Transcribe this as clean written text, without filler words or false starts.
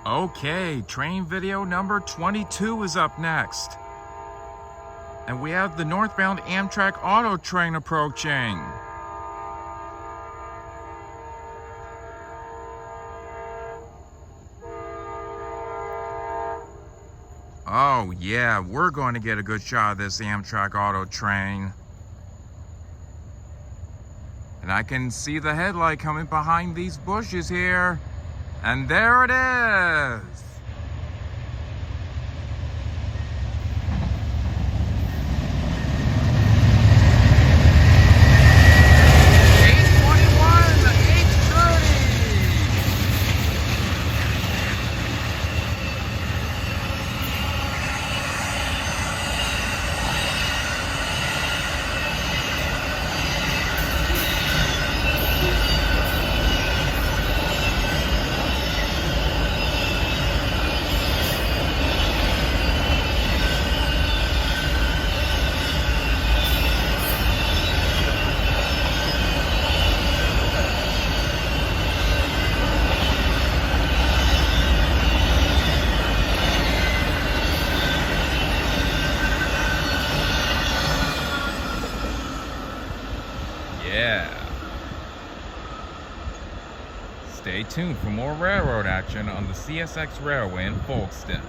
Okay, train video number 22 is up next. And we have the Northbound Amtrak Auto Train approaching. Oh yeah, we're going to get a good shot of this Amtrak Auto Train. And I can see the headlight coming behind these bushes here. And there it is! Yeah. Stay tuned for more railroad action on the CSX Railway in Folkston.